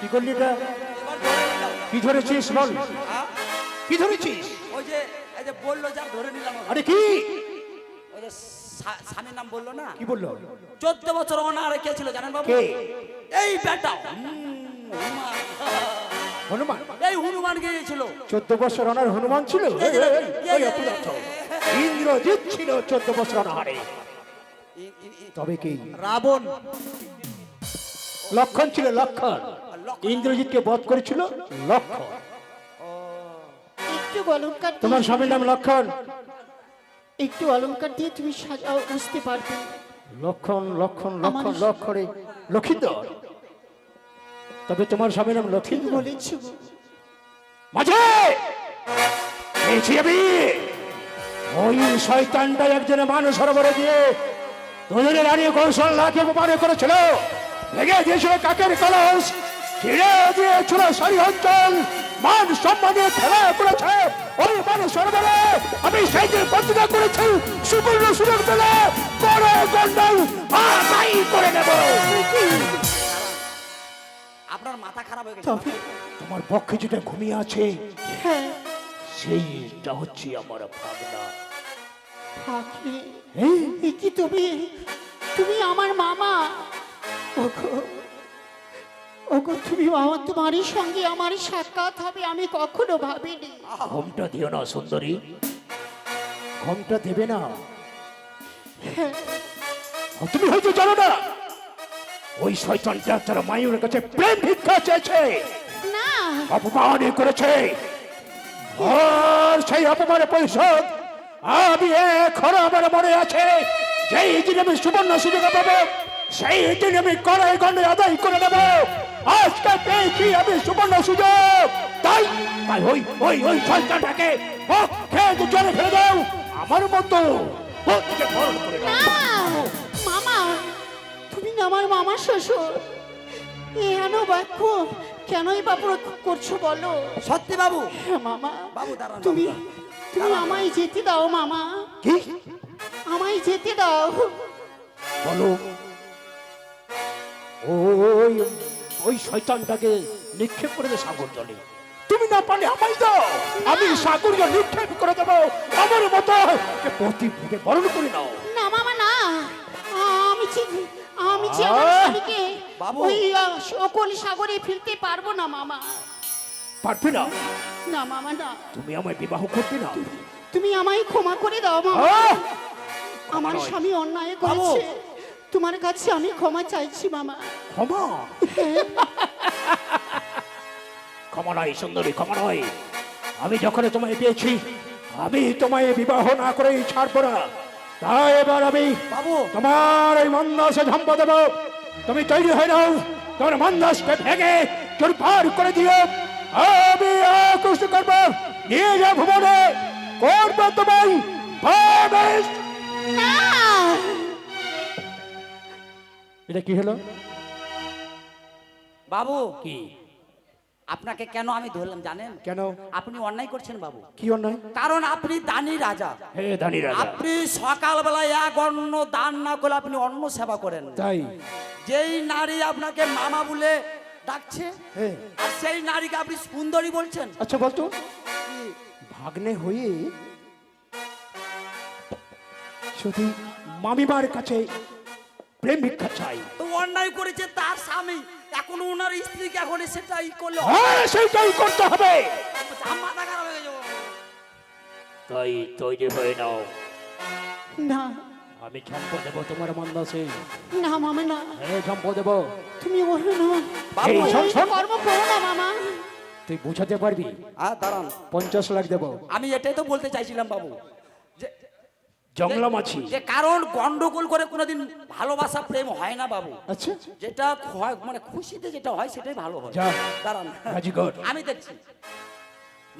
কি করলি এটা? এবার ধরে নিলাম। কি ধরেছিস বল? হ্যাঁ? কি ধরেছিস? ওই যে এই যে বললো যা ধরে নিলাম। আরে কি? ওই যে স্বামীর নাম বললো না, কি বললো? 14 বছর অনারে কে ছিল জানেন বাবু? কে? এই বেটা হনুমান। হনুমান? এই হনুমান গিয়েছিল। 14 বছর অনার হনুমান ছিল? ওই অপদার্থ ইন্দ্রজিৎ ছিল 14 বছর অনারে। তবে কি রাবণ লক্ষণ ছিল? লক্ষণ ইন্দ্রজিৎকে বধ করেছিল লক্ষণ। একটু অলংকার দিয়ে- তোমার স্বামীর নাম লক্ষণ? একটু অলংকার দিয়ে তুমি সাজাও, বুঝতে পারবে। লক্ষণ লক্ষণ লক্ষণ লক্ষণে লক্ষিন্দর। তবে তোমার স্বামীর নাম ঠিক লক্ষিন্দর? বলেছ গো। মাঝে পেয়েছি আমি। ওই শয়তানটা একজনে মানুষ সরোবরে দিয়ে দুজনে দাঁড়িয়ে কৌশল লাখে অপমান করেছিল, ভেঙে দিয়েছিল কাকের কলস, ছিঁড়ে দিয়েছিল সেই অঞ্চল, মান সম্মানে খেলা করেছে ওই মানুষ সরোবরে। আমি সেই দিন প্রতিজ্ঞা করেছি সুবর্ণ সুযোগ পেলে বড় গন্ডাল আদায় করে নেব। আপনার মাথা খারাপ হয়ে গেছে। তবে তোমার পক্ষে যেটা ঘুমিয়ে আছে হ্যাঁ, সেইটা হচ্ছে আমার ভাবনা। থাকবে। হ্যাঁ? এ কি তুমি, তুমি আমার মামা। ওগো, ওগো তুমি মামা, তোমারই সঙ্গে আমার সাক্ষাৎ হবে আমি কখনো ভাবিনি। ঘুমটা দিও না সুন্দরী, ঘুমটা দেবে না। হ্যাঁ, তুমি হয়তো জানো না ওই শয়তানটা তার মায়ের কাছে প্রেম ভিক্ষা চেয়েছে, না অপমান করেছে, আর সেই অপমানের পরিশোধ আমি এখন আমার মনে আছে। যেই দিন আমি সুবর্ণ সুযোগ পাবো সেই দিন আমি কড়াই গন্ডে আদায় করে নেব। আজকে পেয়েছি আমি সুবর্ণ সুযোগ, তাই তাই ওই ওই ওই শয়তানটাকে পক্ষে জলে ফেলে দাও। আমার মতো ওকে বরণ করে না দাও। মামা, তুমি না আমার মামা শ্বশুর। এন বাক্য কেনই বা প্রয়োগ করছো বলো? সত্যি বাবু। হ্যাঁ মামা, বাবু দাঁড়ান, তুমি বাবু, তুমি আমায় যেতে দাও মামা, কি আমায় যেতে দাও। বলো? ওই ওই শয়তানটাকে নিক্ষেপ করে দে সাগর জলে। তুমি না পারলে আমায় দাও, আমি সাগর জল নিক্ষেপ করে দেবো। আমার মতো প্রতি ভূতে বরণ করে নাও। না মামা না, আমি আমি আমার আহ! স্বামীকে বাবু। ওই সকল সাগরে ফেলতে পারবো না মামা। পারবে না? না মামা না, তুমি আমায় বিবাহ করবে না? তুমি আমায় ক্ষমা করে দাও মামা। আহ! আমার নয়। স্বামী অন্যায় করেছে, তোমার কাছে আমি ক্ষমা চাইছি মামা। ক্ষমা? ক্ষমা নয় সুন্দরী, ক্ষমা নয়। আমি যখন তোমায় পেয়েছি আমি তোমায় বিবাহ না করেই ছাড়বো না। তাই এবার আমি বাবু। তোমার ওই মন্দাসে ঝম্প দেব। তুমি তৈরি হয়ে নাও, তোমার মন্দাসকে ভেঙে চুরমার করে দিও। আমি আকৃষ্ট করবো, নিয়ে যা ভুবনে, করবো তোমায় প্রবেশ। না এটা কি হলো? বাবু কি? আপনাকে কেন আমি ধরলাম জানেন? কেন? আপনি অন্যায় করছেন বাবু। কি অন্যায়? কারণ আপনি দানি রাজা। হে দানি রাজা, আপনি সকালবেলায় এক অন্ন দান না করে আপনি অন্ন সেবা করেন। তাই? যেই নারী আপনাকে মামা বলে ডাকছে হ্যাঁ। আর সেই নারীকে আপনি সুন্দরী বলছেন। আচ্ছা বলতো, ভাগ্নে হয়ে যদি মামিমার কাছে প্রেম ভিক্ষা চাই, তো অন্যায় করেছে তার স্বামী, এখন ওনার স্ত্রীকে এখন সেটাই করলো। হ্যাঁ সেইটাই করতে হবে। মাথা খারাপ হয়ে যাবো। তাই তৈরি হয়ে নাও, না আমি ঝম্প দেব তোমার মন্দাসে। না মামা না, হ্যাঁ ঝম্প দেব। তুমি ওহে না, বাবু, এই শোন, শোন। কর্ম করো না মামা। তুই বুঝাতে পারবি? দাঁড়ান, 50 লাখ দেব। আমি এটাই তো বলতে চাইছিলাম বাবু, যে জংলা মাছি। যে কারণ গন্ডগোল করে কোনোদিন ভালোবাসা প্রেম হয় না বাবু। আচ্ছা যেটা হয় মানে খুশিতে যেটা হয় সেটাই ভালো হয়। যা। দাঁড়ান, রাজি কর। আমি দেখছি।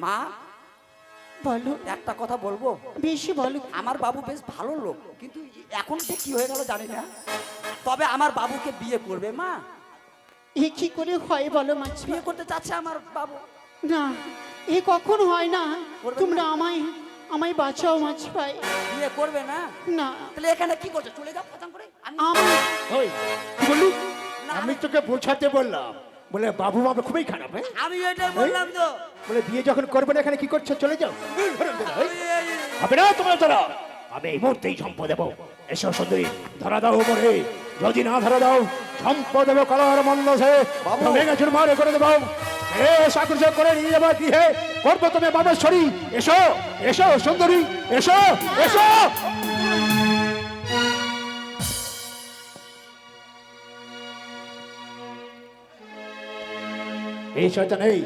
মা বলো, একটা কথা বলবো? বেশি বলো। আমার বাবু বেশ ভালো লোক, কিন্তু এখন যে কি হয়ে গেল জানি না। তবে আমার বাবুকে বিয়ে করবে মা? এ কি করে হয় বলো মাছ? বিয়ে করতে চাচ্ছে আমার বাবু। না, এ কখন হয় না। করবে তোমরা আমায় আমায় বাঁচাও মাছ ভাই। বিয়ে করবে না? না তাহলে এখানে কি করছো? চলে যাও পছন্দ করে। আমি আমি ওই কি বললি? না, আমি তোকে বোঝাতে বললাম বলে বাবু বাবা খুবই খারাপ, হ্যাঁ? আমি এটাই বললাম তো। বলে বিয়ে যখন করবে না এখানে কি করছো, চলে যাও। হবে না তোমার ধরা, আমি এই মুহূর্তেই সম্পদ দেবো। এসো সুন্দরী, ধরা দাও মরে, যদি না ধরা দাও সম্পদ দেবো কলার মন্দ সে ভেঙে চুরমারে করে দেবো। আকর্ষণ করে নিয়ে যাবো গৃহে, করবো তুমি বাবেশ্বরী। এসো এসো সুন্দরী, এসো এসো। এই শয়তান, এই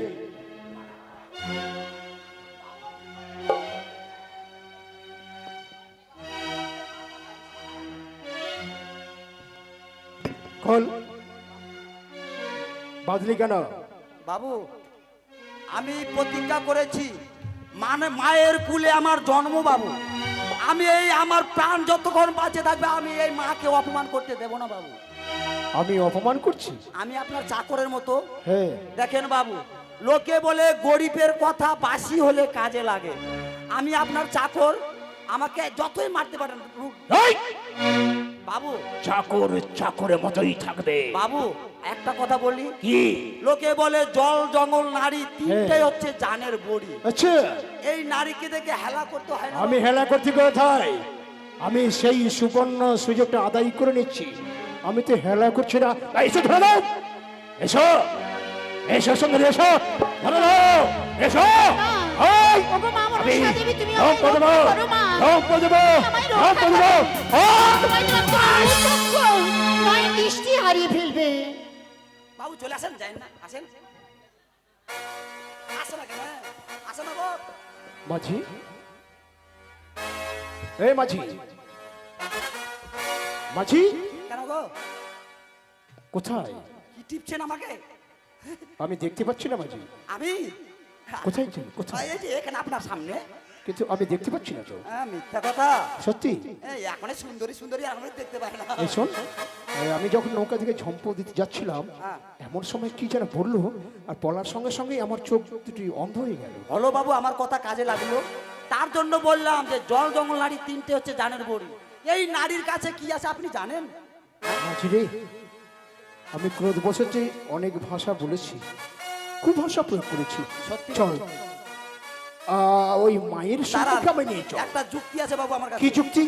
খোল, বাদলি কেন? বাবু আমি প্রতিজ্ঞা করেছি, মানে মায়ের কুলে আমার জন্ম বাবু, আমি এই আমার প্রাণ যতক্ষণ বাঁচে থাকবে আমি এই মাকে অপমান করতে দেব না বাবু। আমি অপমান করছি? আমি আপনার চাকরের মতো। হ্যাঁ। দেখেন বাবু, লোকে বলে গরিবের কথা বাসি হলে কাজে লাগে। আমি আপনার চাকর, আমাকে যতই মারতে পারেন এই! বাবু। চাকর চাকরের মতোই থাকবে বাবু একটা কথা বলি, কি? লোকে বলে জল জঙ্গল নারী তিনটাই হচ্ছে জানের বড়ি। আচ্ছা, এই নারীকে দেখে হেলা করতে হয় না? আমি হেলা করতে কোথায়? আমি সেই সুবর্ণ সুযোগটা আদায় করে নিচ্ছি। আমি তো হেলা করছি না। এসো ধরে দাও, এসো এসো সুন্দরী, এসো ধরে দাও, এসো। এই! ওগো মা আমি মনসা দেবী, তুমি ধম্প আমায় দেবো, রক্ষা করো মা। ধম্প দেবো, আমায় ধম্প রক্ষা দেবো। করো। তোমায় নয়ন চক্ষু, নয়ন দৃষ্টি হারিয়ে ফেলবে। বাবু চলে আসেন, যাই না, আসেন। আসে না কেন? আসে না গো। মাঝি, এই মাঝি, মাঝি কেন গো? কোথায়? কি টিপছেন আমাকে? আমি দেখতে পাচ্ছি না মাঝি। আমি কোথায় ছিল? কোথায়? এই যে এখানে আপনার সামনে। কিন্তু আমি দেখতে পাচ্ছি না তো। মিথ্যা কথা। সত্যি? এই এখন সুন্দরী সুন্দরী এখন দেখতে পাই না। এই শোন, আমি যখন নৌকা থেকে ঝম্প দিতে যাচ্ছিলাম হ্যাঁ। এমন সময় কি যেন বললো, আর বলার সঙ্গে সঙ্গে আমার চোখ দুটি অন্ধ হয়ে গেল। হলো বাবু, আমার কথা কাজে লাগলো, তার জন্য বললাম যে জল জঙ্গল নারী তিনটে হচ্ছে জানের বড়ি। এই নারীর কাছে কি আছে আপনি জানেন? মাঝি রে, আমি ক্রোধ বসেছি, অনেক ভাষা বলেছি, খুব ভাষা প্রয়োগ করেছি। সত্যি চল, ওই মায়ের সম্পর্কে আমি নিয়ে চল। একটা যুক্তি আছে বাবু আমার কাছে। কি যুক্তি?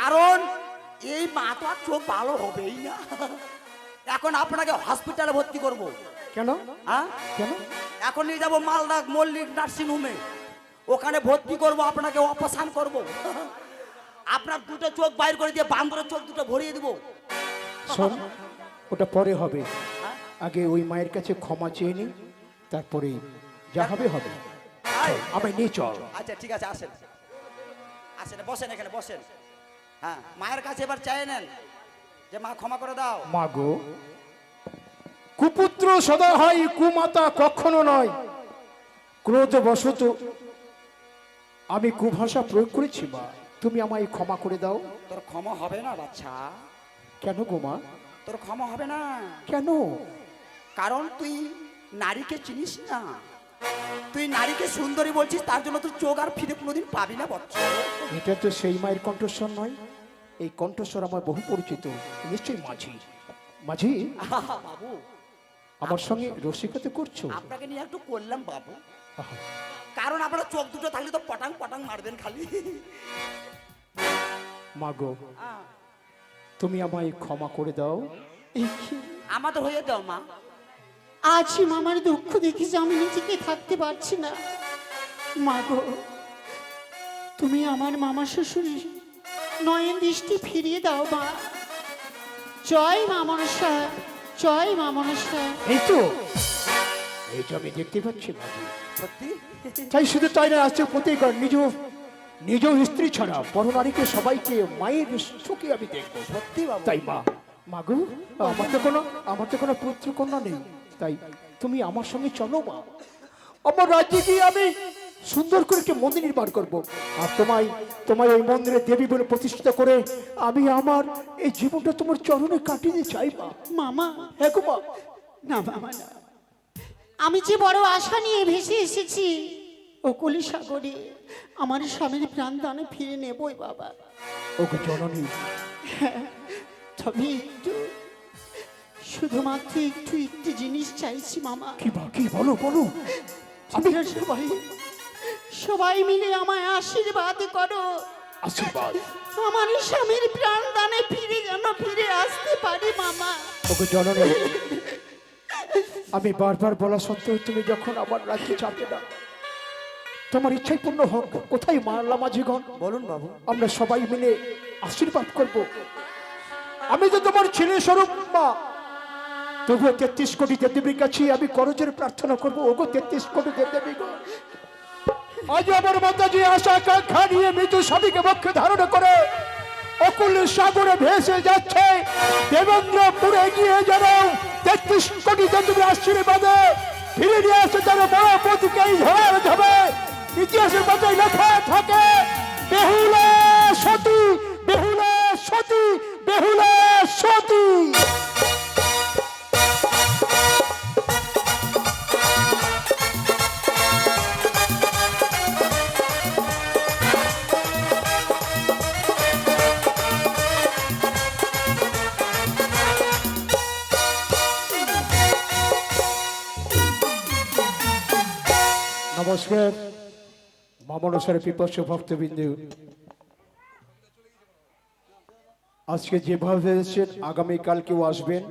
কারণ এই মা তো আর চোখ ভালো হবেই না। এখন আপনাকে হসপিটালে ভর্তি করব। কেন? হ্যাঁ কেন? এখন নিয়ে যাবো মালদা মল্লিক নার্সিং হোমে, ওখানে ভর্তি করব, আপনাকে অপারেশন করব। আপনার দুটো চোখ বাইর করে দিয়ে বান্দরের চোখ দুটো ভরিয়ে দিব। শোন, ওটা পরে হবে, হ্যাঁ? আগে ওই মায়ের কাছে ক্ষমা চেয়ে নি, তারপরে যা হবে হবে। তাই? আমায় নিয়ে চল। আচ্ছা ঠিক আছে, আসেন আসেন, বসেন এখানে বসেন। হ্যাঁ, মায়ের কাছে এবার চাই নেন যে মা ক্ষমা করে দাও। মাগো, কুপুত্র সদা হয়, কুমাতা কখনো নয়। ক্রোধবশত আমি কুভাষা প্রয়োগ করেছি মা, তুমি আমায় ক্ষমা করে দাও। তোর ক্ষমা হবে না বাচ্চা। কেন গো মা? তোর ক্ষমা হবে না কেন? কারণ তুই নারীকে চিনিস না। তুই নারীকে সুন্দরী বলছিস, তার জন্য তুই চোখ আর ফিরে কোনোদিন পাবি না বাচ্চা। এটা তো সেই মায়ের কণ্ঠস্বর নয়? এই কণ্ঠস্বর আমার বহু পরিচিত, নিশ্চয়ই মাঝি। মাঝি, বাবু আমার সঙ্গে রসিকতা করছো? আপনাকে নিয়ে একটু করলাম বাবু, আহা, কারণ আপনার চোখ দুটো থাকলে তো পটাং পটাং মারবেন খালি। মাগো, তুমি আমায় ক্ষমা করে দাও। এই কি? আমাদের হয়ে দাও মা। আজ মামার দুঃখ দেখে যে আমি নিজেকে থাকতে পারছি না। মা গো, তুমি আমার মামা শ্বশুরের নয়ন দৃষ্টি ফিরিয়ে দাও মা। জয় মা মনসা, জয় মা মনসা। এই তো, এই তো আমি দেখতে পাচ্ছি মাঝি। সত্যি? তাই শুধু তাই না, আজকে প্রতিকার নিজ নিজ স্ত্রী ছাড়া পরনারীকে সবাইকে মায়ের চোখে আমি দেখবো। সত্যি বাবু? তাই মা, মাগো, আমার তো কোনো পুত্র কন্যা নেই, তাই তুমি আমার সঙ্গে চলো মা। আমার রাজ্যে গিয়ে আমি সুন্দর করে একটি মন্দির নির্মাণ করব, আর তোমায় ওই মন্দিরে দেবী বলে প্রতিষ্ঠিত করে আমি আমার এই জীবনটা তোমার চরণে কাটিয়ে দিতে চাই মা। মামা, হ্যাঁ গো মা। না মামা না, আমি যে বড় আশা নিয়ে ভেসে এসেছি ও কলি সাগরে আমার স্বামীর প্রাণ দানে ফিরে নেবই বাবা। ওগো জননী, তবে একটু শুধুমাত্র একটু একটি জিনিস চাইছি মামা। কি বা কি বলো বলো। আপনারা সবাই সবাই মিলে আমায় আশীর্বাদ করো। আশীর্বাদ। আমার স্বামীর প্রাণ দানে ফিরে আসতে পারি মামা। ওকে জননী, আমি বারবার বলা সত্ত্বেও তুমি যখন আমার রাজ্যে চাপে না, তোমার ইচ্ছাই পূর্ণ হোক। কোথায় মারলা মাঝিগণ? বলুন বাবু। আমরা সবাই মিলে আশীর্বাদ করব। আমি তো তোমার ছেলে স্বরূপ মা, তবুও 33 কোটি দেবদেবীর কাছে আমি করজের প্রার্থনা করবো। ওগো 33 কোটি দেবদেবী গো, আজ আমার মাতাজি আশা আকাঙ্ক্ষা নিয়ে মৃত্যু স্বামীকে বক্ষে ধারণ করে অকুল সাগরে ভেসে যাচ্ছে। দেবেন্দ্রপুরে গিয়ে যেন 33 কোটি দেবদেবীর আশীর্বাদে ফিরে নিয়ে আসে, যেন বড় পতিকেই ধরে যাবে। ইতিহাসের পাতায় লেখা থাকে, বেহুলা সতী, বেহুলা সতী, বেহুলা সতী। নমস্কার মামনসর পিপাসু ভক্তবিন্দু, আজকে যেভাবে এসেছেন আগামীকাল কেউ আসবেন।